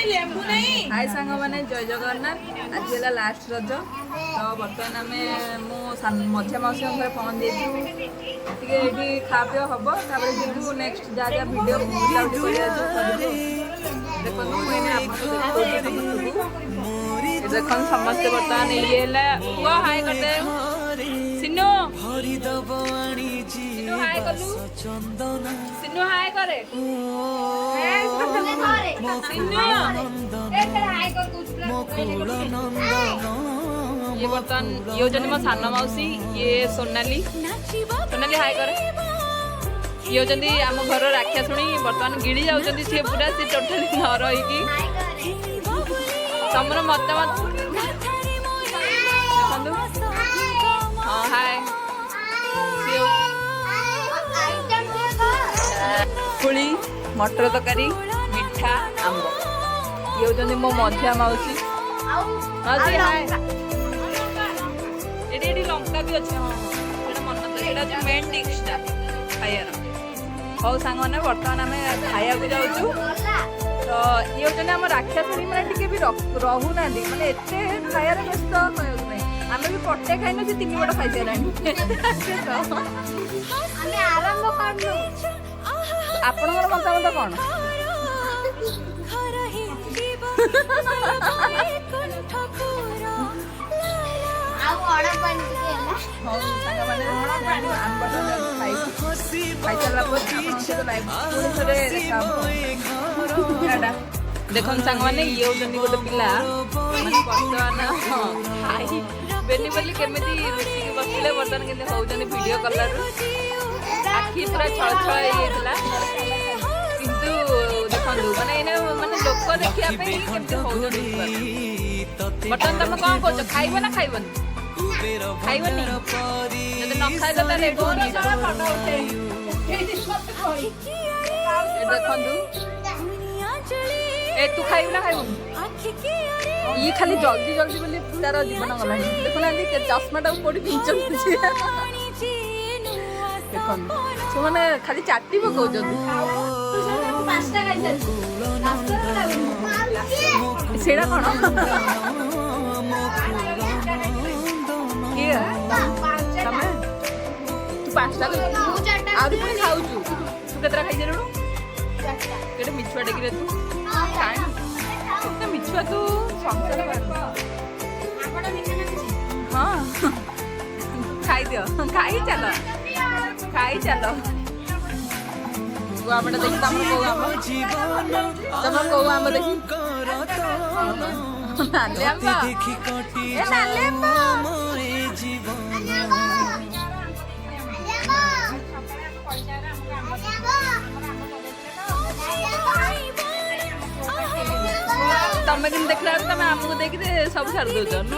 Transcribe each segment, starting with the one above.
हाय सांग मैंने जय जगन्नाथ आज है लास्ट रज तो बर्तमान आम मो मझिया मौसी घर पहुँच जाइए खा पी हम जीवु नेक्स्ट जहाँ जहाँ भिड बुलाबुली देखो देख समस्ते बर्तमान ये पुआ हाय करते सिन्नू सिन्नू हाय कलु सिन्नू हाय करे ये बर्तमान ये होती मो सान मौसी ये सोनाली सोनाली हाय करे ये होती आम घर राखिया शुणी बर्तमान गिड़ी जाऊँगी सी पूरा सी टोटाली न रही तमर मतामत देखु हाँ हाय खुली मटर तरकारी मिठा आंब ये होती मो मझिया मौसी मौसी हाय ये लंका भी अच्छे हाँ मन ये मेन डिशटा खाइबार हौ सांग मैंने बर्तमान आम खाया जाऊँ तो ये होती आम राक्षा शुणी मैंने टी भी रोना मैंने एत खायार व्यस्त कहूँ आम भी पटे खाई नी 3 पट खाई सारा आपण मतामत कौन देख सांग मैंने ये होती गोटे पिला मैंने बर्तमान खाई बेनी बोली केमी बसले बर्तमान के वीडियो कलर आखि पूरा छल छल किंतु देखो माने माने लोक देखिए बर्तमान तुम कौन कर खाइब ना खाइबन खाइबनी जब न खाइल देखु ए तू खाइब ना खाइबन ये खाली जल्दी जल्दी बोली तार जीवन गला देखुना चश्माटा कोड़ी पिंच से मैंने खाली चाटी पकाउं सेड़ा कौन किए तू 5टा आउरी पुणी खाऊचु तू केतरा खाई सारू केटे मिछुआटे कि तू खाए मिछुआ तू संसार हाँ खाई दियो खाई चलो खाई चलो आम देखी तुम कौ आम तुम कौ आम देखी नाले आंब नाले आंब तमें दिन देखला तुम आमको देखते सब छाड़ दौच न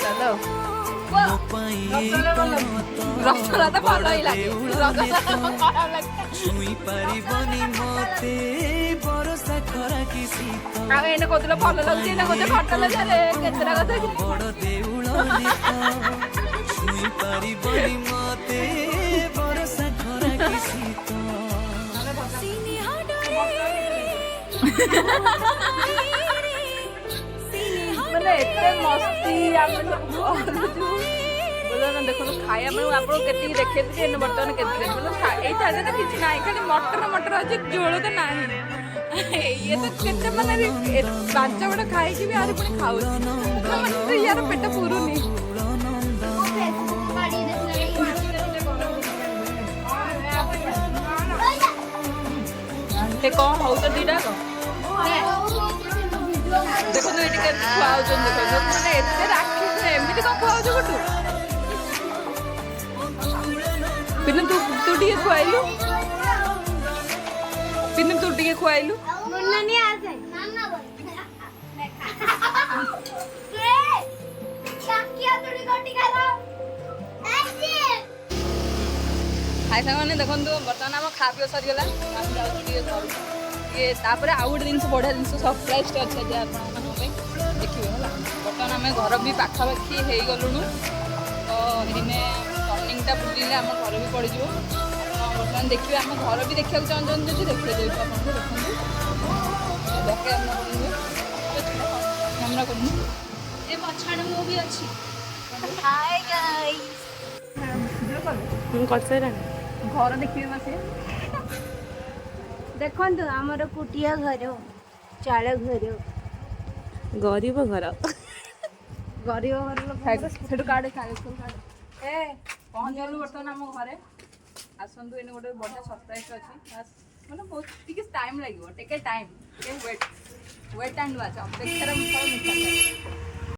चलो रसगोला तो भल ही लगे एने कहते भल लगे कहते खट लगे केतरा कथा मैंने एते मस्ती देखो खाया मैं आप देखे बर्तमान के ये तो किसी ना खाली मटर मटर अच्छे झोल तो ना ये तो केते मैंने 5 बड़ खाई भी आज पुणी खाऊ यार पेट पुरुनी कौन हो तो दीटा देखो तो ये खुआऊ देखो मैंने एत राखी एमती कौन खुआऊ गोटू पिन तू टे खुआलु पिन तू टे खुआलु हाय सांग मैंने देखो बर्तमान आम खा पी सरीगला ये आउ गोटे जिन बढ़िया जिन सरप्राइज अच्छे जे देखिए है बर्तमान आम घर भी पाखापाखि हो गलुणु तो दिने टर्निंगटा बुलिले आम घर भी पड़ज बर्तमान देखिए आम घर भी देखा चाहते देखिए देखो ଛାଡ଼ ମୁଁ ବି ଅଛି। ହାଏ ଗାଇସ୍। ମୁଁ କରିସାରିଲାଣି ଘର ଦେଖିବେ ମା ସେ ଦେଖନ୍ତୁ ଆମର କୁଟିଆ ଘର, ଚାଳ ଘର, ଗରିବ ଘର ଗରିବ ଘର ଲୋକଙ୍କର ସେଠୁ କାଢେ ଏ ପହଞ୍ଚିଗଲୁ ବର୍ତ୍ତମାନ ଆମ ଘରେ। ଆସନ୍ତୁ ଏଇନେ ଗୋଟେ ବଢିଆ ସରପ୍ରାଇଜ ଅଛି ବାସ୍ ମାନେ ବହୁତ ଟିକେ ଟାଇମ୍ ଲାଗିବ ଟିକେ ଟାଇମ୍ ଟିକେ ୱେଟ୍ ଆଣ୍ଡ ୱାଚ୍ ଅପେକ୍ଷାର ଫଳ ମିଠା ଥାଏ।